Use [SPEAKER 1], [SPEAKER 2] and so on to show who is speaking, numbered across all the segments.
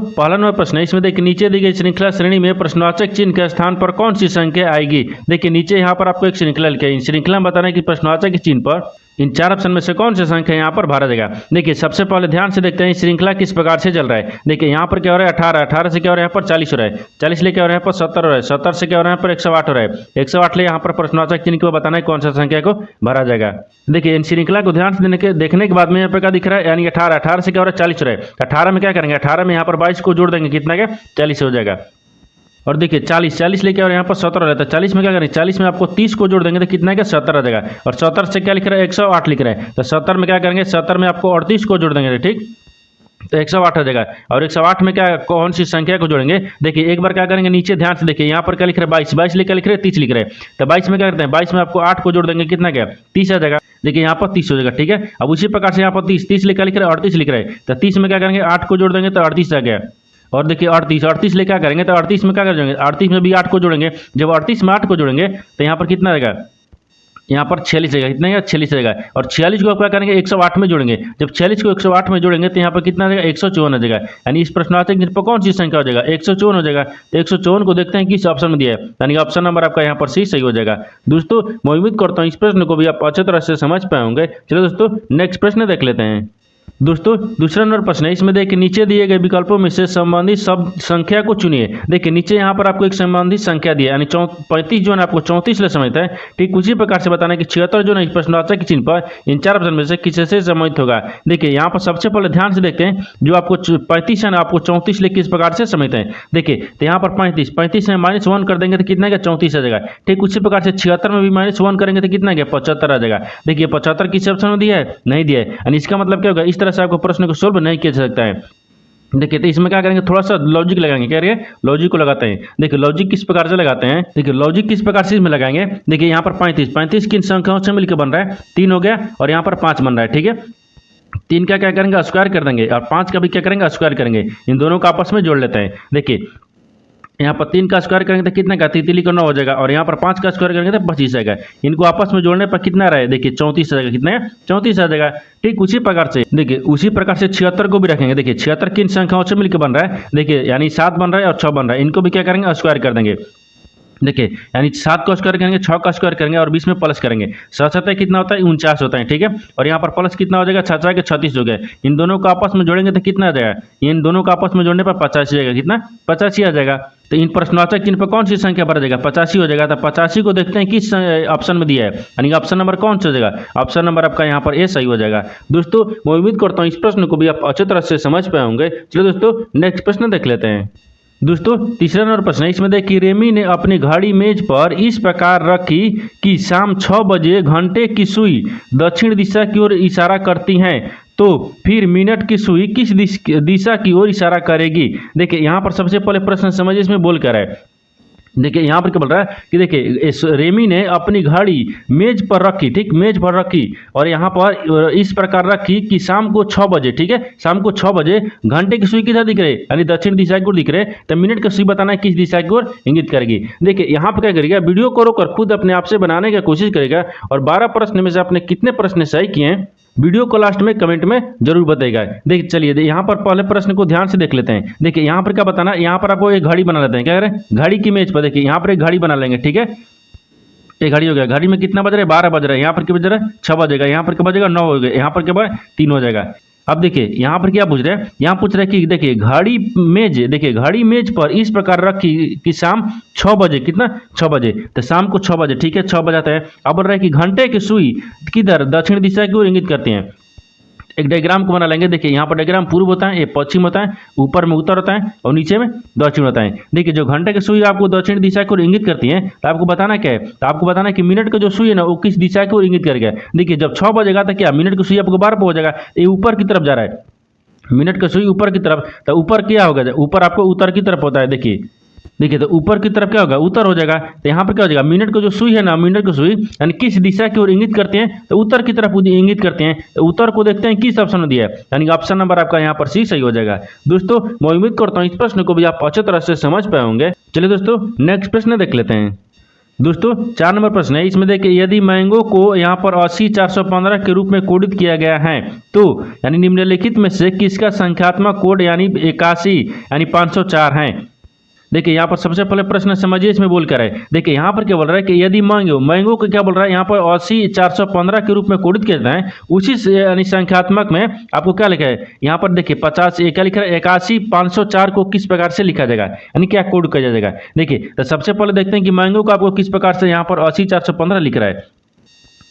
[SPEAKER 1] पहला नंबर प्रश्न है, इसमें देखिए नीचे दी गई श्रृंखला श्रेणी में प्रश्नवाचक चिन्ह के स्थान पर कौन सी संख्या आएगी। देखिए नीचे यहाँ पर आपको एक श्रृंखला लिखा है, इन श्रृंखला में बताना है कि प्रश्नवाचक के चिन्ह पर इन चार ऑप्शन में से कौन सी संख्या यहाँ पर भरा जाएगा। देखिए सबसे पहले ध्यान से देखते हैं श्रृंखला किस प्रकार से चल रहा है। देखिए यहाँ पर क्या हो रहा है 18, 18 से क्या हो रहा है यहाँ पर 40 हो रहा है, 40 ले क्या हो रहा है यहाँ पर 70 हो रहा है, 70 से क्या हो रहा है यहाँ पर 108 हो रहा है, 108 ले यहाँ पर प्रश्नवाचक चिन्ह को बताना है कौन सा संख्या को भरा जाएगा। देखिए इन श्रृंखला को ध्यान से देखने के बाद में यहाँ पर क्या दिख रहा है, यानी 18, 18 से क्या हो रहा है 40 हो रहा है, 18 में क्या करेंगे, 18 में यहाँ पर 22 को जोड़ देंगे, कितना क्या 40 हो जाएगा। और देखिए 40, 40 लेके और यहाँ पर 17 रहता है, 40 में क्या करें, 40 में आपको 30 को जोड़ देंगे तो कितना क्या 70 आ जाएगा। और 70 से क्या लिख रहा है 108 लिख रहा है, तो 70 में क्या करेंगे, 70 में आपको 38 को जोड़ देंगे, ठीक, तो 108 आ जाएगा। और 108 में क्या कौन सी संख्या को जोड़ेंगे। देखिए एक बार क्या करेंगे, नीचे ध्यान से देखिए यहाँ पर क्या लिख रहा है 22, 22 लेकर लिख रहे हैं 30 लिख रहे हैं, तो 22 में क्या करते हैं, 22 में आपको 8 को जोड़ देंगे, कितना क्या 30 आ जाएगा। देखिए यहाँ पर 30 हो जाएगा, ठीक है। अब उसी प्रकार से यहाँ पर 30, 30 लेकर लिख रहे हैं 38 लिख रहे हैं, तो 30 में क्या करेंगे 8 को जोड़ देंगे तो 38 आ गया। और देखिए 38, 38 ले क्या करेंगे, तो 38 में क्या करेंगे, 38 में भी 8 को जोड़ेंगे, जब 38 में 8 को जोड़ेंगे तो यहाँ पर कितना रहेगा, यहाँ पर 46 रहेगा, कितना है 46 रहेगा। और 46 को आप क्या करेंगे 108 में जोड़ेंगे, जब 46 को 108 में जोड़ेंगे तो यहाँ पर कितना रहेगा 154 हो जाएगा। यानी इस प्रश्नावली चिन्ह पर कौन सी संख्या हो जाएगा 154 हो जाएगा। तो 154 को देखते हैं किस ऑप्शन में दिया है, यानी ऑप्शन नंबर आपका यहाँ पर सी सही हो जाएगा। दोस्तों मैं उम्मीद करता हूँ इस प्रश्न को भी आप अच्छे तरह से समझ पाए होंगे। चलो दोस्तों नेक्स्ट प्रश्न देख लेते हैं। दोस्तों दूसरा नंबर प्रश्न है, इसमें देखिए नीचे दिए गए विकल्पों में से संबंधित सब संख्या को चुनिए। देखिए नीचे यहाँ पर आपको एक संबंधित संख्या दिया, यानी 35 जो है आपको 34 ले समझता है, ठीक उसी प्रकार से बताना है कि 76 जो है प्रश्नवाचक के चिन्ह पर इन चार ऑप्शन में से किससे संबंधित होगा। देखिए यहाँ पर सबसे पहले ध्यान से देखते हैं, जो आपको 35 है ना आपको 34 ले किस प्रकार से समझते हैं। देखिए तो यहाँ पर 35 में -1 कर देंगे तो कितना क्या 34 आ जाएगा, ठीक उसी प्रकार से 76 में भी -1 करेंगे तो कितना क्या 75 आ जाएगा। देखिए 75 किस ऑप्शन में दिया है, नहीं दिया है, यानी इसका मतलब क्या होगा, इस तरह से आपको प्रश्न को सोल्व नहीं किया जा सकता है। देखिए तो इसमें क्या करेंगे, थोड़ा सा लॉजिक लगाएंगे, क्या करेंगे लॉजिक को लगाते हैं। देखिए लॉजिक किस प्रकार से लगाते हैं, देखिए लॉजिक किस प्रकार से इसमें लगाएंगे। देखिए यहाँ पर 35 किन संख्याओं से मिलकर बन रहा है, 3 हो गया और यहाँ पर 5 बन रहा है, ठीक है। 3 का क्या करेंगे स्क्वायर कर देंगे और 5 का भी क्या करेंगे स्क्वायर करेंगे, इन दोनों को आपस में जोड़ लेते हैं। देखिए यहाँ पर 3 का स्क्वायर करेंगे तो कितना का 33 का 9 हो जाएगा और यहाँ पर 5 का स्क्वायर करेंगे तो 25 आएगा। इनको आपस में जोड़ने पर कितना रहे, देखिए 34 आ जाएगा, कितना है 34 आ जाएगा। ठीक उसी प्रकार से देखिए उसी प्रकार से 76 को भी रखेंगे। देखिए 76 किन संख्याओं से मिलकर बन रहा है, देखिए यानी 7 बन रहा है और 6 बन रहा है, इनको भी क्या करेंगे स्क्वायर कर देंगे। देखिए यानी 7 का स्क्वायर करेंगे, 6 का स्क्वायर करेंगे और 20 में प्लस करेंगे, 7 कितना होता है 49 होता है, ठीक है। और यहाँ पर प्लस कितना हो जाएगा 6 के 36 हो गए। इन दोनों को आपस में जोड़ेंगे तो कितना आ जाएगा, इन दोनों को आपस में जोड़ने पर 85 आएगा, कितना 85 आ जाएगा। तो इन प्रश्नवाचक चिन्ह पर कौन सी संख्या भरा जाएगा 85 हो जाएगा। तो 85 को देखते हैं किस ऑप्शन में दिया है, यानी ऑप्शन नंबर कौन सा हो जाएगा, ऑप्शन नंबर आपका यहाँ पर ए सही हो जाएगा। दोस्तों मैं उम्मीद करता हूँ इस प्रश्न को भी आप अच्छे तरह से समझ पाए होंगे। चलो दोस्तों नेक्स्ट प्रश्न देख लेते हैं। दोस्तों तीसरा नंबर प्रश्न है, इसमें देखिए रेमी ने अपनी घड़ी मेज पर इस प्रकार रखी कि शाम 6 बजे घंटे की सुई दक्षिण दिशा की ओर इशारा करती हैं, तो फिर मिनट की सुई किस दिशा की ओर इशारा करेगी। देखिए यहाँ पर सबसे पहले प्रश्न समझिए इसमें बोल कर है। देखिए यहाँ पर क्या बोल रहा है कि देखिए रेमी ने अपनी घड़ी मेज पर रखी, ठीक मेज पर रखी और यहाँ पर इस प्रकार रखी कि शाम को 6 बजे, ठीक है शाम को 6 बजे घंटे की सुई किधर दिख रहे, यानी दक्षिण दिशा की ओर दिख रहे, तो मिनट की सुई बताना है किस दिशा की ओर इंगित करेगी। देखिए यहाँ पर क्या करेगा, वीडियो को रोककर खुद अपने आप से बनाने की कोशिश करेगा और 12 प्रश्न में से आपने कितने प्रश्न सही किए हैं वीडियो को लास्ट में कमेंट में जरूर बताएगा। देखिए चलिए यहाँ पर पहले प्रश्न को ध्यान से देख लेते हैं। देखिए यहाँ पर क्या बताना, यहाँ पर आपको एक घड़ी बना लेते हैं, क्या करें घड़ी की मेज पर। देखिए यहाँ पर एक घड़ी बना लेंगे, ठीक है एक घड़ी हो गया, घड़ी में कितना बज रहा है 12 बज रहा है, यहाँ पर क्या बज रहा है 6 बजेगा, यहाँ पर क्या बजेगा 9 हो गया, यहाँ पर क्या बजेगा 3 हो जाएगा। अब देखिए यहाँ पर क्या पूछ रहे हैं, यहाँ पूछ रहे हैं कि देखिए घड़ी मेज, देखिए घड़ी मेज पर इस प्रकार रखी कि शाम 6 बजे, कितना 6 बजे, तो शाम को 6 बजे, ठीक है 6 बजाता है। अब बोल रहा है कि घंटे की सुई किधर दक्षिण दिशा की ओर इंगित करती हैं। एक डायग्राम को बना लेंगे। देखिए यहाँ पर डायग्राम पूर्व होता है, ये पश्चिम होता है, ऊपर में उत्तर होता है और नीचे में दक्षिण होता है। देखिए जो घंटे की सुई आपको दक्षिण दिशा की ओर इंगित करती है, तो आपको बताना क्या है, तो आपको बताना है कि मिनट का जो सुई है ना वो किस दिशा की ओर इंगित करेगा। देखिए जब 6 बजेगा तो क्या मिनट की सुई आपको 12 पे हो जाएगा, ये ऊपर की तरफ जा रहा है, मिनट का सुई ऊपर की तरफ, तो ऊपर क्या होगा, ऊपर आपको उत्तर की तरफ होता है। देखिए तो ऊपर की तरफ क्या होगा उत्तर हो जाएगा। तो यहाँ पर क्या हो जाएगा, मिनट को जो सुई है ना, मिनट की सुई यानी किस दिशा की ओर इंगित करते हैं, तो उत्तर की तरफ इंगित करते हैं। तो उत्तर को देखते हैं किस ऑप्शन में दिया है, यानी ऑप्शन नंबर आपका यहाँ पर सी सही हो जाएगा। दोस्तों मैं उम्मीद करता हूँ इस प्रश्न को भी आप अच्छे तरह से समझ पाए होंगे। चलिए दोस्तों नेक्स्ट प्रश्न देख लेते हैं। दोस्तों 4 नंबर प्रश्न है, इसमें देखिए यदि मैंगो को यहाँ पर 80 415 के रूप में कोडित किया गया है तो यानी निम्नलिखित में से किसका संख्यात्मक कोड यानी 81 यानी 504 है। देखिए यहाँ पर सबसे पहले प्रश्न समझिए, इसमें बोल कर है। देखिए यहाँ पर क्या बोल रहा है कि यदि मैंगो को क्या बोल रहा है, यहाँ पर 80 415 के रूप में कोडित किया जाता है, उसी यानी संख्यात्मक में आपको क्या लिखा है, यहाँ पर देखिए 50 क्या लिखा है, 81 504 को किस प्रकार से लिखा जाएगा, यानी क्या कोड किया जाएगा। देखिए तो सबसे पहले देखते हैं कि मैंगो को आपको किस प्रकार से यहाँ पर 80 415 लिख रहा है।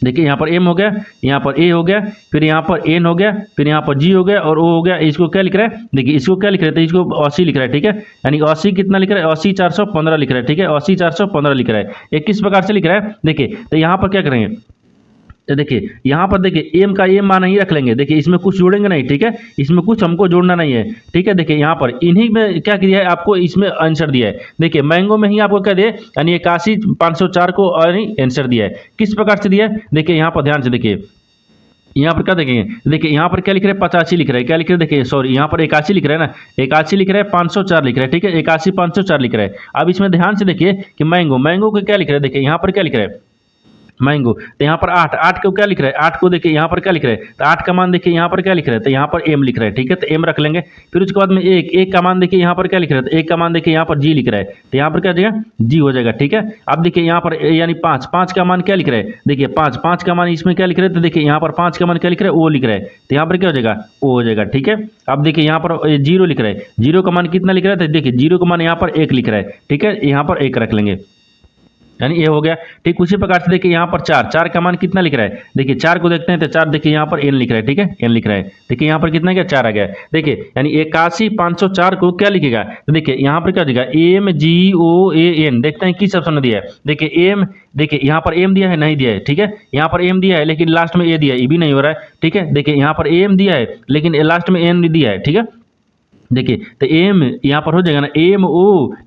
[SPEAKER 1] देखिए यहाँ पर एम हो गया, यहाँ पर ए हो गया, फिर यहाँ पर एन हो गया, फिर यहाँ पर जी हो गया और ओ हो गया। इसको क्या लिख रहा है, देखिए इसको क्या लिख रहा है, तो इसको 80 लिख रहा है, ठीक है, यानी 80 कितना लिख रहा है, 80 415 लिख रहा है, ठीक है, 80 415 लिख रहा है। ये किस प्रकार से लिख रहा है, देखिए तो यहाँ पर क्या करेंगे, तो देखिए यहाँ पर देखिए एम का एम मान ही रख लेंगे। देखिए इसमें कुछ जोड़ेंगे नहीं, ठीक है, इसमें कुछ हमको जोड़ना नहीं है, ठीक है। देखिए यहाँ पर इन्हीं में क्या किया है, आपको इसमें आंसर दिया है। देखिए मैंगो में ही आपको क्या दिया है, यानी 81 504 को आंसर दिया है। किस प्रकार से दिया है, देखिए यहाँ पर ध्यान से देखिए, यहाँ पर क्या देखेंगे, देखिए यहाँ पर क्या लिख रहे हैं, 85 लिख रहे हैं, क्या लिख रहे हैं, देखिए सॉरी यहाँ पर 81 लिख रहे हैं ना, 81 लिख रहे हैं, 504 लिख रहे हैं, ठीक है, 81 504 लिख रहे हैं। अब इसमें ध्यान से देखिए कि मैंगो को क्या लिख रहे हैं, देखिए यहाँ पर क्या लिख रहे हैं मैंगो, तो यहाँ पर 8 को क्या लिख रहा है, 8 को देखिए यहाँ पर क्या लिख रहे हैं, तो 8 का मान देखिए यहाँ पर क्या लिख रहे हैं, तो यहाँ पर एम लिख रहा है, ठीक है, तो एम रख लेंगे। फिर उसके बाद में एक का मान देखिए यहाँ पर क्या लिख रहा है, तो एक का मान देखिए यहाँ पर जी लिख रहा है, तो यहाँ पर क्या जाएगा, जी हो जाएगा, ठीक है। अब देखिए यहाँ पर यानी 5 का मान क्या लिख रहा है, देखिए 5 का मान इसमें क्या लिख रहे हैं, तो देखिए यहाँ पर 5 का मान क्या लिख रहा है, ओ लिख रहा है, तो यहाँ पर क्या हो जाएगा, ओ हो जाएगा, ठीक है। अब देखिए यहाँ पर 0 लिख रहा है, 0 का मान कितना लिख रहा है, तो देखिए 0 का मान यहाँ पर 1 लिख रहा है, ठीक है, यहाँ पर 1 रख लेंगे, यानी ये हो गया। ठीक उसी प्रकार से देखिए यहाँ पर 4 का मान कितना लिख रहा है, देखिए 4 को देखते हैं, तो 4 देखिए यहाँ पर एन लिख रहा है, ठीक है, एन लिख रहा है। देखिए यहाँ पर कितना क्या 4 आ गया, देखिए यानी 81 504 को क्या लिखेगा, तो देखिए यहाँ पर क्या दिखेगा, M G O A N. देखते हैं किस ऑप्शन में दिया है, देखिए एम, देखिए यहाँ पर एम दिया है, नहीं दिया है, ठीक है, यहाँ पर एम दिया है लेकिन लास्ट में ए दिया है, ये भी नहीं हो रहा है, ठीक है। देखिए यहाँ पर एम दिया है लेकिन लास्ट में एन दिया है, ठीक है। देखिए तो एम यहाँ पर हो जाएगा ना,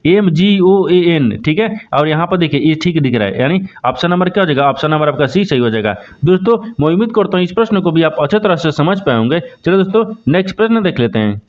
[SPEAKER 1] M G O A N, ठीक है। और यहाँ पर देखिए ये ठीक दिख रहा है, यानी ऑप्शन नंबर क्या हो जाएगा, ऑप्शन नंबर आपका सी सही हो जाएगा। दोस्तों मैं उम्मीद करता हूँ इस प्रश्न को भी आप अच्छे तरह से समझ पाए होंगे। चलो दोस्तों नेक्स्ट प्रश्न देख लेते हैं।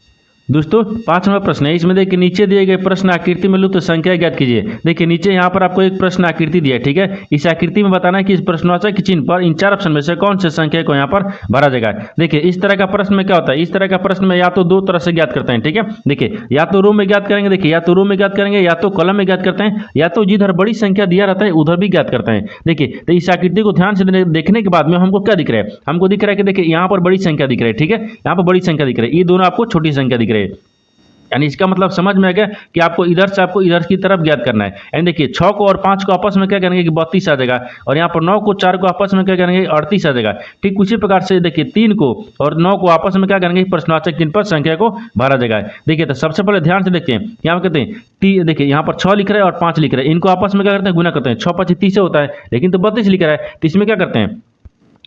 [SPEAKER 1] दोस्तों 5 नंबर प्रश्न है, इसमें देखिए नीचे दिए गए प्रश्न आकृति में लुप्त संख्या ज्ञात कीजिए। देखिए नीचे यहाँ पर आपको एक प्रश्न आकृति दिया है, ठीक है, इस आकृति में बताना है कि इस प्रश्नवाचक के चिन्ह पर इन 4 ऑप्शन में से कौन से संख्या को यहाँ पर भरा जाएगा। देखिए इस तरह का प्रश्न में क्या होता है, इस तरह का प्रश्न में या तो 2 तरह से ज्ञात करते हैं, ठीक है। देखिए या तो रो में ज्ञात करेंगे, देखिए या तो रो में ज्ञात करेंगे, या तो कॉलम में ज्ञात करते हैं, या तो जिधर बड़ी संख्या दिया रहता है उधर भी ज्ञात करते हैं। देखिए तो इस आकृति को ध्यान से देखने के बाद में हमको क्या दिख रहा है, हमको दिख रहा है कि देखिए यहाँ पर बड़ी संख्या दिख रही है, ठीक है, यहाँ पर बड़ी संख्या दिख रही है, ये दोनों आपको छोटी संख्या दिख रही है। यानी इसका मतलब समझ में आ गया कि आपको इधर की तरफ ज्ञात करना है। यानी देखिए 6 को और 5 को आपस में क्या करेंगे कि 32 आ जाएगा, और यहाँ पर 9 को 4 को आपस में क्या करेंगे 38 आ जाएगा। ठीक उसी प्रकार से देखिए 3 को और 9 को आपस में क्या करेंगे, प्रश्नवाचक चिन्ह पर संख्या को भरा जाएगा। देखिए तो सबसे पहले ध्यान से देखते हैं, यहाँ कहते हैं देखिए यहाँ पर 6 लिख रहे हैं और 5 लिख रहे हैं, इनको आपस में क्या करते हैं, गुना करते हैं। 6 5 30 होता है, लेकिन तो 32 लिख रहा है, तो इसमें क्या करते हैं,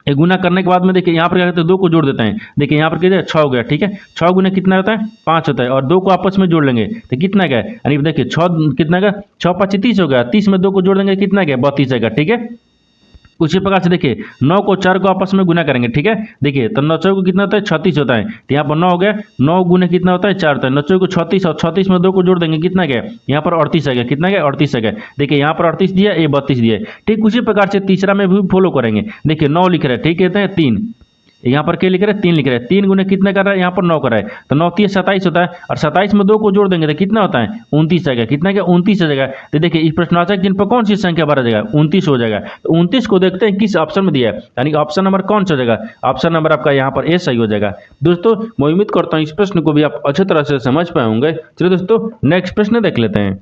[SPEAKER 1] एक गुना करने के बाद में देखिए यहाँ पर क्या करते हैं, 2 को जोड़ देते हैं। देखिए यहाँ पर क्या 6 हो गया, ठीक है, 6 गुना कितना होता है 5 होता है, और 2 को आपस में जोड़ लेंगे तो कितना गया, यानी देखिए 6 कितना गया, 6 5 30 हो गया, 30 में 2 को जोड़ देंगे कितना गया 32 आएगा, ठीक है। उसी प्रकार से देखिए 9 को 4 को आपस में गुना करेंगे, ठीक है। देखिए तो 9 4 को कितना होता है 36 होता है, तो यहाँ पर 9 हो गया, 9 गुना कितना होता है 4 होता है, 9 4 को 36 और 36 में 2 को जोड़ देंगे कितना गया, यहाँ पर 38 आ गया, कितना गया 38 आ गया। देखिए यहाँ पर 38 दिया, ये 32 दिया। ठीक उसी प्रकार से तीसरा में भी फॉलो करेंगे। देखिए 9 लिख रहे हैं, ठीक कहते हैं 3, यहाँ पर क्या लिख रहे हैं 3 लिख रहे हैं, 3 गुना कितना कर रहा है, यहाँ पर 9 कर रहा है, तो 9 3 27 होता है, और 27 में 2 को जोड़ देंगे तो कितना होता है 29 आएगा, कितना क्या 29 आ जाएगा। तो देखिए इस प्रश्नवाचक चिन्ह पर कौन सी संख्या भरा जाएगा, 29 हो जाएगा। तो 29 को देखते हैं किस ऑप्शन में दिया है, यानी ऑप्शन नंबर कौन सा हो जाएगा, ऑप्शन नंबर आपका यहाँ पर ए सही हो जाएगा। दोस्तों मैं उम्मीद करता हूँ इस प्रश्न को भी आप अच्छी तरह से समझ पाए होंगे। चलिए दोस्तों नेक्स्ट प्रश्न देख लेते हैं।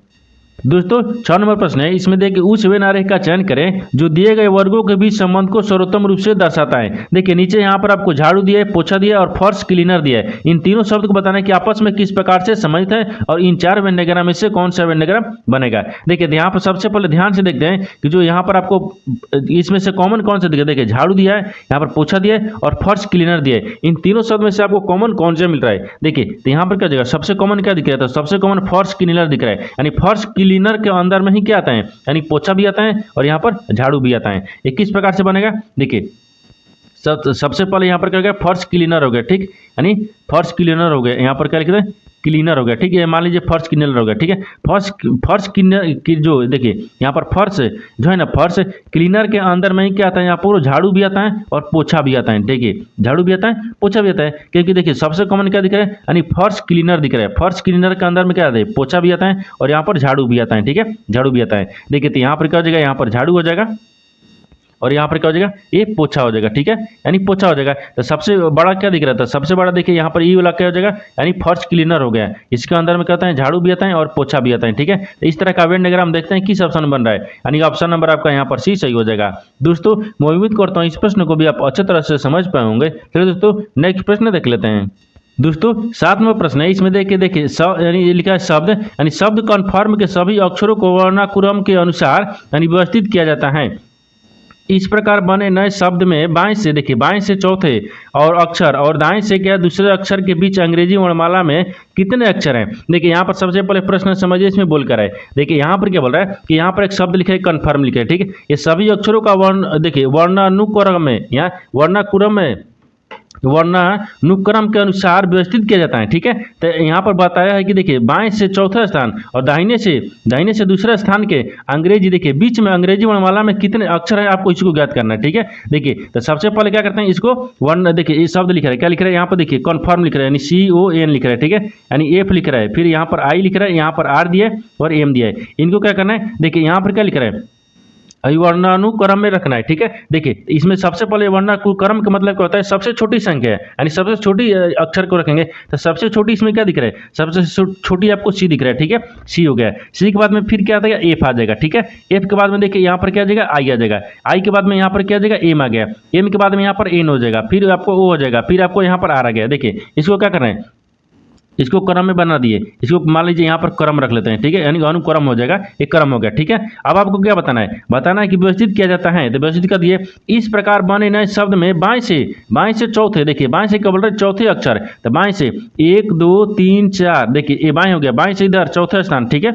[SPEAKER 1] दोस्तों 6 नंबर प्रश्न है, इसमें देखिए उस वे आरेख का चयन करें जो दिए गए वर्गों के बीच संबंध को सर्वोत्तम रूप से दर्शाता है। देखिए नीचे यहाँ पर आपको झाड़ू दिया है, पोछा दिया है और फर्श क्लीनर दिया है। इन तीनों शब्द को बताना है कि आपस में किस प्रकार से संबंधित है और इन 4 वेन्नेग्राम में से कौन सा वेन्नेग्राम बनेगा। देखिए यहाँ पर सबसे पहले ध्यान से देखते हैं कि जो यहाँ पर आपको इसमें से कॉमन कौन सा दिया, देखिए झाड़ू दिया है, यहाँ पर पोछा दिया है और फर्श क्लीनर दिया है। इन तीनों शब्द में से आपको कॉमन कौन सा मिल रहा है। देखिए तो यहाँ पर क्या दिखेगा, सबसे कॉमन क्या दिख रहा है, तो सबसे कॉमन फर्श क्लीनर दिख रहा है, यानी फर्श क्लीनर के अंदर ही क्या आता है, यानी पोछा भी आता है और यहाँ पर झाड़ू भी आता है। ये किस प्रकार से बनेगा, देखिए सबसे पहले यहाँ पर क्या हो गया फर्श क्लीनर हो गया, ठीक, यानी फर्श क्लीनर हो गया। यहाँ पर क्या लिखते हैं क्लीनर हो गया, ठीक है। मान लीजिए फर्श क्लीनर हो गया, ठीक है। फर्श क्लीनर की जो देखिए यहाँ पर फर्श जो है ना, फर्श क्लीनर के अंदर में ही क्या आता है, यहाँ पर झाड़ू भी आता है और पोछा भी आता है। देखिए झाड़ू भी आता है, पोछा भी आता है, क्योंकि देखिए सबसे कॉमन क्या दिख रहा है, यानी फर्श क्लीनर दिख रहा है। फर्श क्लीनर के अंदर में क्या आता है, पोछा भी आता है और यहाँ पर झाड़ू भी आता है, ठीक है, झाड़ू भी आता है। देखिए तो यहाँ पर क्या हो जाएगा, यहाँ पर झाड़ू हो जाएगा और यहाँ पर क्या हो जाएगा, ये पोछा हो जाएगा, ठीक है, यानी पोछा हो जाएगा। तो सबसे बड़ा क्या दिख रहा था, सबसे बड़ा देखिए यहाँ पर ये वाला क्या हो जाएगा, यानी फर्श क्लीनर हो गया। इसके अंदर में क्या होता है, झाड़ू भी आता है और पोछा भी आता है, ठीक है। तो इस तरह का वेन डायग्राम देखते हैं किस ऑप्शन बन रहा है, यानी ऑप्शन नंबर आपका यहाँ पर सी सही हो जाएगा। दोस्तों मैं उम्मीद करता हूँ इस प्रश्न को भी आप अच्छी तरह से समझ पाए होंगे। चलिए दोस्तों नेक्स्ट प्रश्न देख लेते हैं। दोस्तों 7वां प्रश्न है, इसमें देखिए यानी ये लिखा है शब्द, यानी शब्द कन्फर्म के सभी अक्षरों को वर्णानुक्रम के अनुसार यानी व्यवस्थित किया जाता है। इस प्रकार बने नए शब्द में बाएं से देखिए, बाएं से चौथे और अक्षर और दाएं से क्या दूसरे अक्षर के बीच अंग्रेजी वर्णमाला में कितने अक्षर हैं। देखिए यहाँ पर सबसे पहले प्रश्न समझिए, इसमें बोल कर है। देखिए यहाँ पर क्या बोल रहा है कि यहाँ पर एक शब्द लिखा है कन्फर्म लिखा है, ठीक है। ये सभी अक्षरों का वर्ण देखिए वर्णानुक्रम में, यहाँ वर्णानुक्रम में वर्णानुक्रम के अनुसार व्यवस्थित किया जाता है, ठीक है। तो यहाँ पर बताया है कि देखिए बाएं से चौथा स्थान और दाहिने से दूसरे स्थान के अंग्रेजी देखिए बीच में अंग्रेजी वर्णमाला में कितने अक्षर है, आपको इसको ज्ञात करना है, ठीक है। देखिए तो सबसे पहले क्या करते हैं, इसको वर्ण देखिए ये शब्द लिख रहा है, क्या लिख रहा है यहाँ पर देखिए कन्फर्म लिख रहा है, यानी CON लिख रहा है, ठीक है, यानी F लिख रहा है, फिर यहाँ पर I लिख रहा है, यहाँ पर R दिया है और M दिया है। इनको क्या करना है, देखिए यहाँ पर क्या लिख रहा है, वर्णानुक्रम में रखना है, ठीक है। देखिए इसमें सबसे पहले वर्णानुक्रम का मतलब क्या होता है, सबसे छोटी संख्या है, यानी सबसे छोटी अक्षर को रखेंगे। तो सबसे छोटी इसमें क्या दिख रहा है, सबसे छोटी आपको C दिख रहा है, ठीक है, C हो गया। C के बाद में फिर क्या आ जाएगा, F आ जाएगा, ठीक है। F के बाद में देखिए यहाँ पर क्या आ जाएगा, I आ जाएगा। I के बाद में यहाँ पर क्या आ जाएगा, M आ गया। M के बाद में यहाँ पर N हो जाएगा, फिर आपको O हो जाएगा, फिर आपको यहाँ पर R आ गया। देखिए इसको क्या करना है, इसको क्रम में बना दिए, इसको मान लीजिए यहाँ पर क्रम रख लेते हैं, ठीक है, यानी अनुक्रम हो जाएगा, एक क्रम हो गया, ठीक है। अब आपको क्या बताना है कि व्यवस्थित किया जाता है। तो व्यवस्थित कर दिए, इस प्रकार बने नए शब्द में बाएं से चौथे, देखिए बाएं से क्या बोल रहे चौथे अक्षर, तो बाएं से 1 2 3 4, देखिए ये बाएं हो गया, बाएं से इधर चौथा स्थान, ठीक है,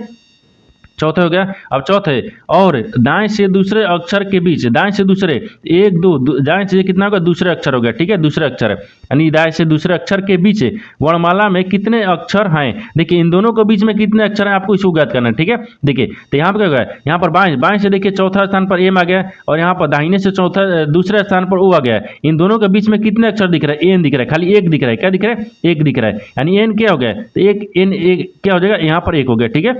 [SPEAKER 1] चौथे हो गया। अब चौथे और दाएं से दूसरे अक्षर के बीच, दाएं से दूसरे 1 2 दाएं से कितना होगा, दूसरे अक्षर हो गया, ठीक है, दूसरे अक्षर, यानी दाएं से दूसरे अक्षर के बीच वर्णमाला में कितने अक्षर हैं। देखिए इन दोनों के बीच में कितने अक्षर हैं, आपको इसको ज्ञात करना है, ठीक है। देखिए तो यहाँ पर क्या होगा, यहाँ पर बाएं से देखिए चौथा स्थान पर M आ गया और यहाँ पर दाहिने से दूसरे स्थान पर O आ गया। इन दोनों के बीच में कितने अक्षर दिख रहा है, N दिख रहा है, खाली एक दिख रहा है, क्या दिख रहा है, एक दिख रहा है, यानी N क्या हो गया, तो एक N क्या हो जाएगा, यहाँ पर 1 हो गया, ठीक है।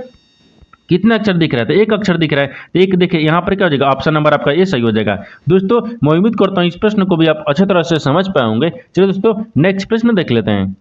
[SPEAKER 1] कितने अक्षर दिख रहा है, तो एक अक्षर दिख रहा है, तो एक देखिए यहाँ पर क्या हो जाएगा, ऑप्शन नंबर आपका ये सही हो जाएगा। दोस्तों मैं उम्मीद करता हूँ इस प्रश्न को भी आप अच्छी तरह से समझ पाए होंगे। चलिए दोस्तों नेक्स्ट प्रश्न देख लेते हैं।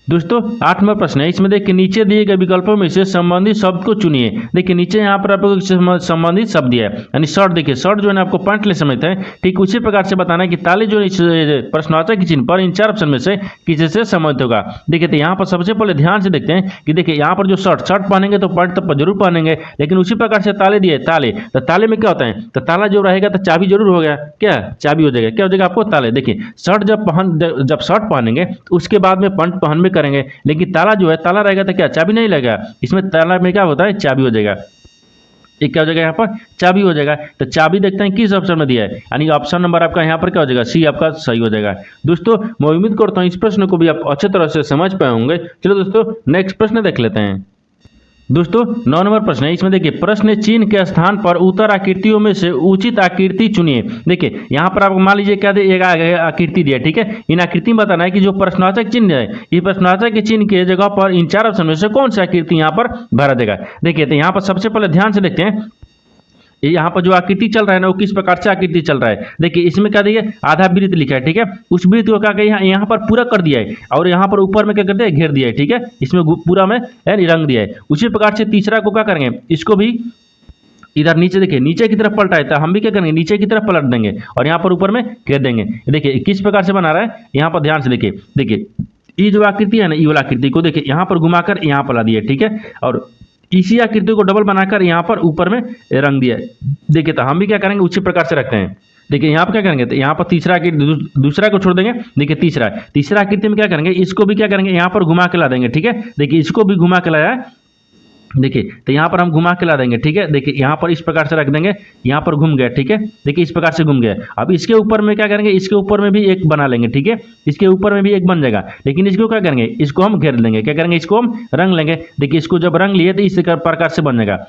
[SPEAKER 1] दोस्तों 8वां प्रश्न है, इसमें देखिए नीचे दिए गए विकल्पों में से संबंधित शब्द को चुनिए। देखिए नीचे यहाँ पर आपको संबंधित शब्द दिया है, यानी शर्ट, देखिए शर्ट जो है ना आपको पॉइंट ले समझते हैं, ठीक उसी प्रकार से बताना है कि ताले जो इस प्रश्नवाचक के चिन्ह पर इन 4 ऑप्शन में से किसी से संबंधित होगा। देखिए तो यहाँ पर सबसे पहले ध्यान से देखते हैं कि देखिए यहाँ पर जो शर्ट पहनेंगे तो पॉइंट तो जरूर पहनेंगे, लेकिन उसी प्रकार से ताले दिए, ताले, तो ताले में क्या होता है, तो ताला जो रहेगा तो चाबी जरूर हो गया, क्या चाबी हो जाएगा, क्या हो जाएगा आपको ताले। देखिए शर्ट जब शर्ट पहनेंगे तो उसके बाद में पैंट पहन में करेंगे, लेकिन ताला जो है, ताला रहेगा तो क्या चाबी नहीं लगेगा, इसमें ताला में क्या होता है, चाबी हो जाएगा, एक क्या हो जाएगा यहाँ पर चाबी हो जाएगा। तो चाबी देखते हैं किस ऑप्शन में दिया है, यानी ऑप्शन नंबर आपका यहाँ पर क्या हो जाएगा, C आपका सही हो जाएगा। दोस्तों मैं उम्मीद करता हूँ इस प्रश्न को भी आप अच्छे तरह से समझ पाए होंगे। चलो दोस्तों नेक्स्ट प्रश्न देख लेते हैं। दोस्तों 9 नंबर प्रश्न है, इसमें देखिए प्रश्न चिन्ह के स्थान पर उत्तर आकृतियों में से उचित आकृति चुनिए। देखिए यहाँ पर आपको मान लीजिए क्या एक आकृति दिया, ठीक है, इन आकृति में बताना है कि जो प्रश्नवाचक चिन्ह है, ये प्रश्नवाचक के चिन्ह के जगह पर इन 4 ऑप्शन में से कौन सी आकृति यहाँ पर भरा देगा। देखिए तो यहाँ पर सबसे पहले ध्यान से देखते हैं, यहाँ पर जो आकृति चल रहा है ना वो किस प्रकार से आकृति चल रहा है। देखिए इसमें क्या दिया, आधा वृत्त लिखा है, ठीक है, उस वृत्त को क्या किया, यहाँ पर पूरा कर दिया है और यहाँ पर ऊपर में क्या कर दिया, घेर दिया है, ठीक है, इसमें पूरा में रंग दिया है। उसी प्रकार से तीसरा को क्या करेंगे, इसको भी इधर नीचे देखिए नीचे की तरफ पलटा है, तो हम भी क्या करेंगे, नीचे की तरफ पलट देंगे और यहाँ पर ऊपर में घेर देंगे। देखिए किस प्रकार से बना रहा है, यहाँ पर ध्यान से देखिए, देखिए ये जो आकृति है ना, ये वाला आकृति को देखिए यहाँ पर घुमाकर यहाँ पर ला दिया, ठीक है, और इसी आकृति को डबल बनाकर यहाँ पर ऊपर में रंग दिया है। देखिए तो हम भी क्या करेंगे, उसी प्रकार से रखते हैं। देखिए यहाँ पर क्या करेंगे, तो यहाँ पर तीसरा आकृति, दूसरा को छोड़ देंगे। देखिए तीसरा आकृति में क्या करेंगे, इसको भी क्या करेंगे, यहाँ पर घुमा के ला देंगे, ठीक है। देखिए इसको भी घुमा के लाया है देखिए तो यहाँ पर हम घुमा के ला देंगे, ठीक है। देखिए यहाँ पर इस प्रकार से रख देंगे, यहाँ पर घूम गया, ठीक है। देखिए इस प्रकार से घूम गया। अब इसके ऊपर में क्या करेंगे, इसके ऊपर में भी एक बना लेंगे, ठीक है। इसके ऊपर में भी एक बन जाएगा, लेकिन इसको क्या करेंगे, इसको हम घेर लेंगे, क्या करेंगे, इसको हम रंग लेंगे। देखिए इसको जब रंग लिए तो इस प्रकार से बन जाएगा।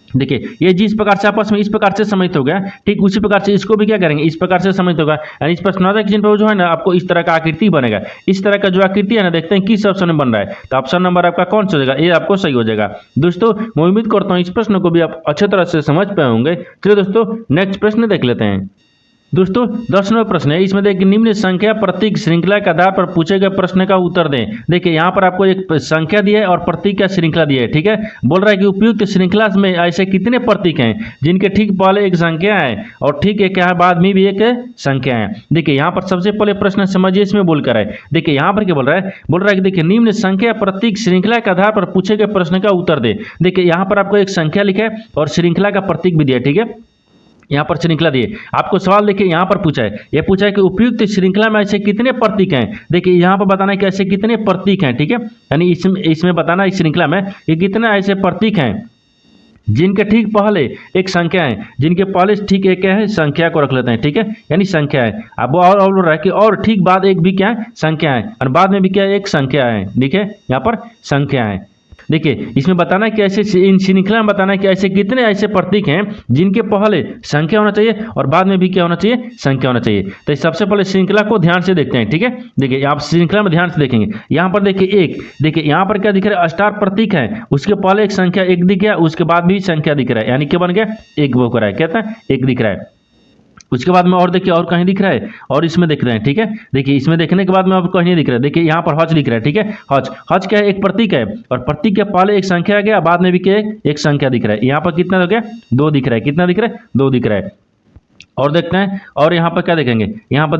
[SPEAKER 1] देखिए ये जिस प्रकार से आपस में इस प्रकार से समाहित हो गया, ठीक उसी प्रकार से इसको भी क्या करेंगे, इस प्रकार से समाहित होगा। यानी इस प्रश्नोत्तरी के चिन्ह पर जो है ना आपको इस तरह का आकृति बनेगा। इस तरह का जो आकृति है ना, देखते हैं किस ऑप्शन में बन रहा है। तो ऑप्शन नंबर आपका कौन सा हो जाएगा, ये आपको सही हो जाएगा। दोस्तों मैं उम्मीद करता हूँ इस प्रश्न को भी आप अच्छे तरह से समझ पाए होंगे। चलिए दोस्तों नेक्स्ट प्रश्न देख लेते हैं। दोस्तों 10वां प्रश्न है, इसमें देखिए निम्न संख्या प्रतीक श्रृंखला के आधार पर पूछे गए प्रश्न का उत्तर दें। देखिए यहाँ पर आपको एक संख्या दी है और प्रतीक का श्रृंखला दी है, ठीक है। बोल रहा है कि उपयुक्त श्रृंखला में ऐसे कितने प्रतीक हैं जिनके ठीक पहले एक संख्या है और ठीक एक बाद में भी एक संख्या है। देखिए यहाँ पर सबसे पहले प्रश्न समझिए इसमें बोलकर है। देखिए यहाँ पर क्या बोल रहा है कि देखिए निम्न संख्या प्रतीक श्रृंखला के आधार पर पूछे गए प्रश्न का उत्तर दे। देखिए यहाँ पर आपको एक संख्या लिखा है और श्रृंखला का प्रतीक भी दिया है, ठीक है। यहाँ पर श्रृंखला दिए, आपको सवाल देखिए यहाँ पर पूछा है, ये पूछा है कि उपयुक्त श्रृंखला में ऐसे कितने प्रतीक हैं। देखिए यहाँ पर बताना है कि ऐसे कितने प्रतीक हैं, ठीक है। यानी इसमें बताना इस श्रृंखला में ये कितने ऐसे प्रतीक हैं जिनके ठीक पहले एक संख्या है, जिनके पहले ठीक एक क्या है संख्या को रख लेते हैं, ठीक है। यानी संख्या है। अब और बोल रहा है कि और ठीक बाद एक भी क्या है संख्या है और बाद में भी क्या है एक संख्या है, ठीक है। यहाँ पर संख्या है। देखिए इसमें बताना है कि ऐसे इन श्रृंखला में बताना है कि ऐसे कितने ऐसे प्रतीक हैं जिनके पहले संख्या होना चाहिए और बाद में भी क्या होना चाहिए संख्या होना चाहिए। तो सबसे पहले श्रृंखला को ध्यान से देखते हैं, ठीक है। देखिए आप श्रृंखला में ध्यान से देखेंगे, यहाँ पर देखिए एक, देखिए यहाँ पर क्या दिख रहा है स्टार प्रतीक है, उसके पहले एक संख्या एक दिख गया, उसके बाद भी संख्या दिख रहा है, यानी क्या बन गया एक वो कर रहा है, कहता है एक दिख रहा है। उसके बाद में और देखिए और कहीं दिख रहा है और इसमें देख रहे हैं, ठीक है। देखिए इसमें देखने के बाद में आपको कहीं नहीं दिख रहा है। देखिए यहाँ पर हज दिख रहा है, ठीक है। हज हज क्या है एक प्रतीक है और प्रतीक के पहले एक संख्या आ गया, बाद में भी क्या एक संख्या दिख रहा है। यहाँ पर कितना हो गया दो दिख रहा है, कितना दिख रहा है दो दिख रहा है। और देखते हैं और यहाँ पर क्या देखेंगे, यहाँ पर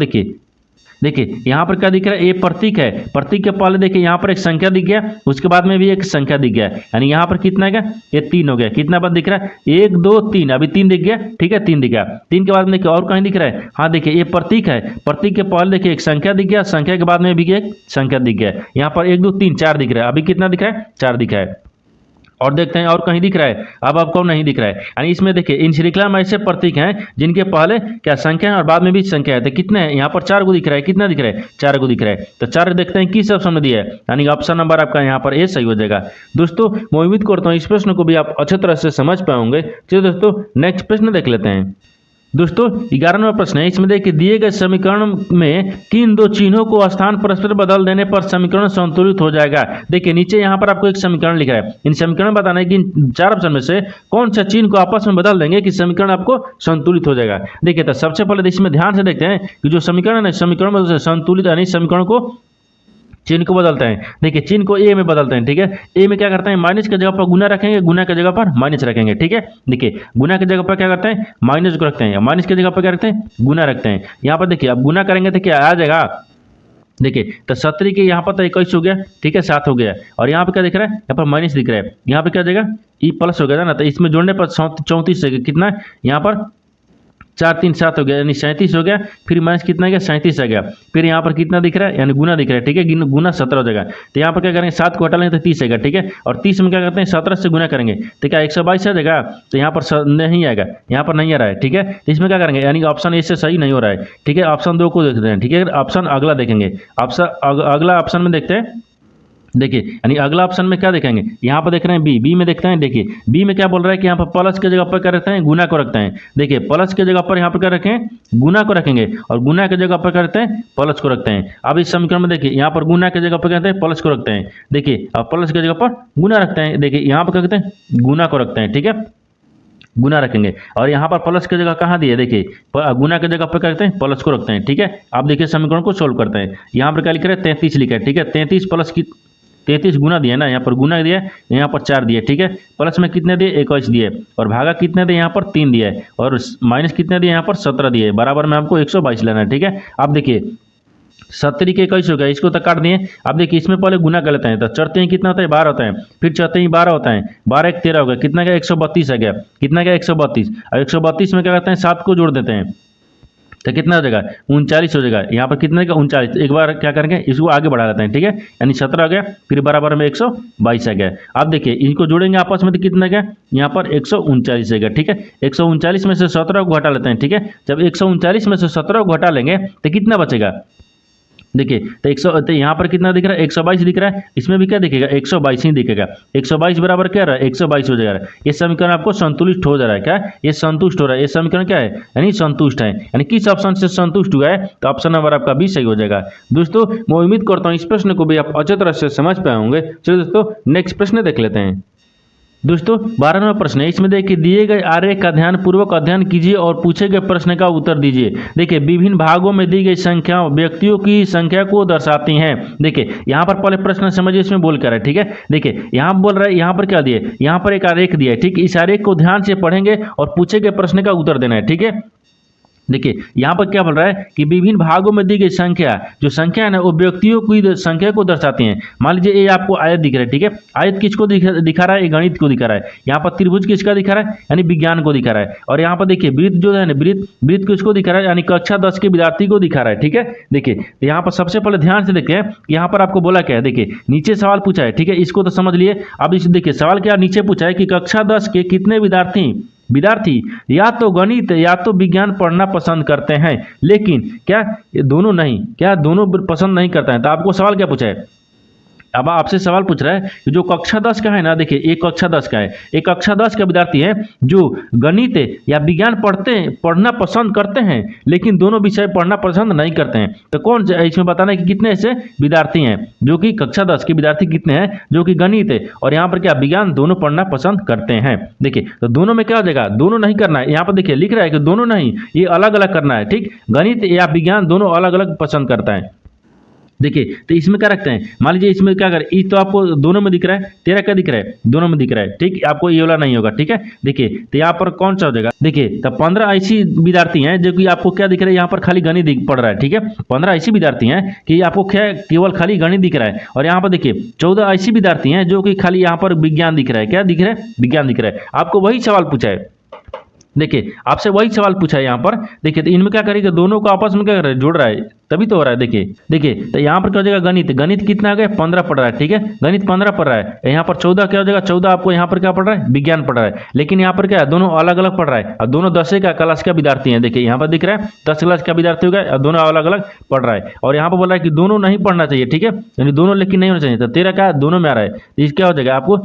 [SPEAKER 1] देखिए यहाँ पर क्या दिख रहा है ये प्रतीक है, प्रतीक के पहले देखिए यहाँ पर एक संख्या दिख गया, उसके बाद में भी एक संख्या दिख गया, यानी यहाँ पर कितना है ये तीन हो गया। कितना बार दिख रहा है एक दो तीन, अभी तीन दिख गया, ठीक है तीन दिख गया। तीन के बाद में देखिए और कहीं दिख रहा है, हाँ देखिए ये प्रतीक है, प्रतीक के पहले देखिए एक संख्या दिख गया, संख्या के बाद में भी एक संख्या दिख गया। यहाँ पर एक दो तीन चार दिख रहा है, अभी कितना दिख रहा है चार दिख रहा है। और देखते हैं और कहीं दिख रहा है, अब आपको नहीं दिख रहा है। यानी इसमें देखिए इन श्रृंखला में ऐसे प्रतीक हैं जिनके पहले क्या संख्या है और बाद में भी संख्या है। तो कितने हैं यहाँ पर चार को दिख रहा है, कितना दिख रहा है चार को दिख रहा है। तो चार देखते हैं किस ऑप्शन में दिया है, यानी ऑप्शन नंबर आपका यहाँ पर ए सही हो जाएगा। दोस्तों मैं उम्मीद करता हूँ इस प्रश्न को भी आप अच्छे तरह से समझ पाओगे। चलिए दोस्तों नेक्स्ट प्रश्न देख लेते हैं। दोस्तों 11वां प्रश्न है, इसमें देखिए दिए गए समीकरण में किन दो चिन्हों को स्थान परस्पर बदल देने पर समीकरण संतुलित हो जाएगा। देखिए नीचे यहाँ पर आपको एक समीकरण लिखा है, इन समीकरण बताना है कि इन चार ऑप्शन में से कौन सा चिन्ह को आपस में बदल देंगे कि समीकरण आपको संतुलित हो जाएगा। देखिए तो सबसे पहले इसमें ध्यान से देखते हैं कि जो समीकरण है समीकरण में संतुलित यानी समीकरण को चिन्ह को बदलते हैं। देखिए चिन्ह को ए में बदलते हैं, ठीक है। ए में क्या करते हैं माइनस की जगह पर गुना रखेंगे, गुना की जगह पर माइनस रखेंगे, ठीक है। देखिए गुना की जगह पर क्या करते हैं माइनस को रखते हैं, माइनस की जगह पर क्या रखते हैं गुना रखते हैं। यहाँ पर देखिए अब गुना करेंगे तो क्या आ जाएगा, देखिए तो 70 के यहाँ पर तो 21 हो गया, ठीक है 7 हो गया। और यहाँ पे क्या दिख रहा है यहाँ पर माइनस दिख रहा है, यहाँ पे क्या जाएगा ई प्लस हो गया ना, तो इसमें जोड़ने पर 34 कितना है यहाँ पर 4 3 7 हो गया, यानी 37 हो गया। फिर माइनस कितना गया 37 आ गया। फिर यहाँ पर कितना दिख रहा है यानी गुना दिख रहा है, ठीक है गुना 17 हो जाएगा। तो यहाँ पर क्या करेंगे 7 को हटा लेंगे तो 30 आएगा, ठीक है। और 30 में क्या करते हैं 17 से गुना करेंगे तो क्या 122 आ जाएगा। तो यहाँ पर नहीं आएगा, यहाँ पर नहीं आ रहा है, ठीक है। तो इसमें क्या करेंगे यानी ऑप्शन ए से सही नहीं हो रहा है, ठीक है। ऑप्शन 2 को देखते हैं, ठीक है। ऑप्शन अगला देखेंगे, अगला ऑप्शन में देखते हैं। देखिए यानी अगला ऑप्शन में क्या देखेंगे यहाँ पर देख रहे हैं बी में देखते हैं। देखिए बी में क्या बोल रहा है कि यहाँ पर प्लस की जगह पर क्या रखते हैं गुना को रखते हैं। देखिए प्लस की जगह पर यहाँ पर क्या रखें गुना को रखेंगे और गुना की जगह पर क्या रखते हैं प्लस को रखते हैं। अब इस समीकरण में देखिए यहाँ पर गुना की जगह पर कहते हैं प्लस को रखते हैं। देखिए अब प्लस की जगह पर गुना रखते हैं, देखिए यहाँ पर क्या कहते हैं गुना को रखते हैं, ठीक है गुना रखेंगे। और यहाँ पर प्लस की जगह कहाँ दी है, देखिए गुना की जगह पर करते हैं प्लस को रखते हैं, ठीक है। आप देखिए समीकरण को सोल्व करते हैं। यहाँ पर क्या लिख रहे हैं 33 लिखा है, ठीक है। 33 प्लस की 33 गुना दिया ना, यहाँ पर गुना दिया यहाँ पर 4 दिए, ठीक है। प्लस में कितने दिए 21 दिए और भागा कितने दिए यहाँ पर 3 दिए और माइनस कितने दिए यहाँ पर 17 दिए, बराबर में आपको 122 लेना है, ठीक है। अब देखिए 70 के 21 हो गया, इसको तो काट दिए। अब देखिए इसमें पहले गुना कर लेते हैं, तो चढ़ते ही कितना होता है 12 होता है, फिर चढ़ते ही 12 होता है, 12 1 13 हो गया, कितना क्या 132 आ गया, कितना क्या 132। अब 132 में क्या करते हैं 7 को जोड़ देते हैं, तो कितना हो जाएगा 39 हो जाएगा। यहाँ पर कितने का 39, एक बार क्या करेंगे इसको आगे बढ़ा लेते हैं, ठीक है, यानी 17 आ गया, फिर बराबर में 122 आ गया। अब देखिए इनको जोड़ेंगे आपस में तो कितना गया, यहाँ पर 139 आ गया, ठीक है। 139 में से 17 को हटा लेते हैं, ठीक है। जब 139 में से 17 को हटा लेंगे तो कितना बचेगा, देखिए तो 100, तो यहाँ पर कितना दिख रहा है 122 दिख रहा है, इसमें भी क्या दिखेगा 122 ही दिखेगा। 122 बराबर क्या रहा है 122 हो जाएगा। ये समीकरण आपको संतुलित हो जा रहा है, क्या ये संतुष्ट हो रहा है, ये समीकरण क्या है यानी संतुष्ट है, यानी किस ऑप्शन से संतुष्ट हुआ है, तो ऑप्शन नंबर आपका बी सही हो जाएगा। दोस्तों मैं उम्मीद करता हूँ इस प्रश्न को भी आप अच्छे तरह से समझ पाए होंगे। चलिए दोस्तों नेक्स्ट प्रश्न देख लेते हैं। दोस्तों 12वां प्रश्न है, इसमें देखिए दिए गए आरेख का ध्यानपूर्वक अध्ययन कीजिए और पूछे गए प्रश्न का उत्तर दीजिए। देखिए विभिन्न भागों में दी गई संख्या व्यक्तियों की संख्या को दर्शाती हैं। देखिए यहाँ पर पहले प्रश्न समझिए, इसमें बोल कर है, ठीक है। देखिए यहाँ बोल रहा है, यहाँ पर क्या दिए, यहाँ पर एक आरेख दिया है, ठीक। इस आरेख को ध्यान से पढ़ेंगे और पूछे गए प्रश्न का उत्तर देना है, ठीक है। देखिए यहाँ पर क्या बोल रहा है कि विभिन्न भागों में दी गई संख्या, जो संख्या है ना वो व्यक्तियों की संख्या को दर्शाती हैं। मान लीजिए ये आपको आयत दिख रहा है, ठीक है। आयत किसको दिखा रहा है, ये गणित को दिखा रहा है। यहाँ पर त्रिभुज किसका दिखा रहा है, यानी विज्ञान को दिखा रहा है। और यहाँ पर देखिए वृत्त जो है ना, वृत्त किसको दिखा रहा है, यानी कक्षा 10 के विद्यार्थी को दिखा रहा है, ठीक है। देखिए यहाँ पर सबसे पहले ध्यान से देखें, यहाँ पर आपको बोला क्या है, देखिए नीचे सवाल पूछा है, ठीक है, इसको तो समझ लिए। अब इस देखिए सवाल क्या नीचे पूछा है कि कक्षा 10 के कितने विद्यार्थी या तो गणित या तो विज्ञान पढ़ना पसंद करते हैं, लेकिन क्या ये दोनों नहीं, क्या दोनों पसंद नहीं करते हैं। तो आपको सवाल क्या पूछा है, अब आपसे सवाल पूछ रहा है कि जो कक्षा 10 का है ना, देखिए एक कक्षा 10 का है, एक कक्षा 10 का विद्यार्थी है जो गणित या विज्ञान पढ़ना पसंद करते हैं, लेकिन दोनों विषय पढ़ना पसंद नहीं करते हैं। तो कौन इसमें बताना है कि कितने ऐसे विद्यार्थी हैं जो कि कक्षा 10 के विद्यार्थी कितने हैं जो कि गणित और यहाँ पर क्या विज्ञान दोनों पढ़ना पसंद करते हैं। देखिए तो दोनों में क्या हो जाएगा, दोनों नहीं करना है। यहाँ पर देखिए लिख रहा है कि दोनों नहीं, ये अलग अलग करना है, ठीक। गणित या विज्ञान दोनों अलग अलग पसंद करता है। देखिए तो इसमें क्या रखते हैं, मान लीजिए इसमें क्या करें, ये तो आपको दोनों में दिख रहा है, तेरा क्या दिख रहा है, दोनों में दिख रहा है, ठीक। आपको ये वाला नहीं होगा, ठीक है। देखिए तो यहाँ पर कौन सा हो जाएगा, देखिए तो 15 ऐसी विद्यार्थी हैं जो कि आपको क्या दिख रहा है, यहाँ पर खाली गणित पढ़ रहा है, ठीक है। 15 ऐसे विद्यार्थी हैं कि आपको क्या केवल खाली गणित दिख रहा है। और यहाँ पर देखिए 14 ऐसे विद्यार्थी हैं जो कि खाली यहाँ पर विज्ञान दिख रहा है, क्या दिख रहा है, विज्ञान दिख रहा है। आपको वही सवाल पूछा है, देखिए आपसे वही सवाल पूछा है यहाँ पर। देखिए तो इनमें क्या करेगा, दोनों को आपस में क्या कर रहा है, जोड़ रहा है, तभी तो हो रहा है। देखिए तो यहाँ पर क्या हो जाएगा, गणित कितना आ गया 15 पढ़ रहा है, ठीक है। गणित 15 पढ़ रहा है। यहाँ पर 14 क्या हो जाएगा, 14 आपको यहाँ पर क्या पढ़ रहा है, विज्ञान पढ़ रहा है। लेकिन यहाँ पर क्या है, दोनों अलग अलग पढ़ रहा है और दोनों 10 का क्लास का विद्यार्थी है। देखिए यहाँ पर दिख रहा है 10 क्लास का विद्यार्थी होगा और दोनों अलग अलग पढ़ रहा है। और यहाँ पर बोल रहा है कि दोनों नहीं पढ़ना चाहिए, ठीक है, यानी दोनों लेकिन नहीं होना चाहिए। तो तेरा क्या दोनों में आ रहा है, इस क्या हो जाएगा आपको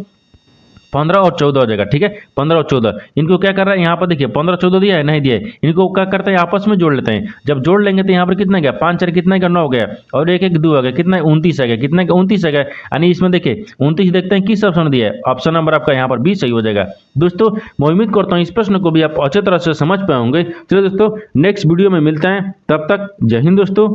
[SPEAKER 1] 15 और 14 हो जाएगा, ठीक है। 15 और 14 इनको क्या कर रहा है, यहाँ पर देखिए 15 14 दिया है, नहीं दिया है, इनको क्या करते हैं आपस में जोड़ लेते हैं। जब जोड़ लेंगे तो यहाँ पर कितना गया, 5 4 कितना का 9 हो गया, और 1 1 2 हो गया, कितना 29 आ गया, कितना का 29 आ गया। यानी इसमें देखिए 29 देखते हैं किस ऑप्शन दिया है, ऑप्शन नंबर आपका यहाँ पर बी सही हो जाएगा। दोस्तों मैं उम्मीद करता हूँ इस प्रश्न को भी आप अच्छे तरह से समझ पाए होंगे। चलिए दोस्तों नेक्स्ट वीडियो में मिलते हैं, तब तक जय हिंद दोस्तों।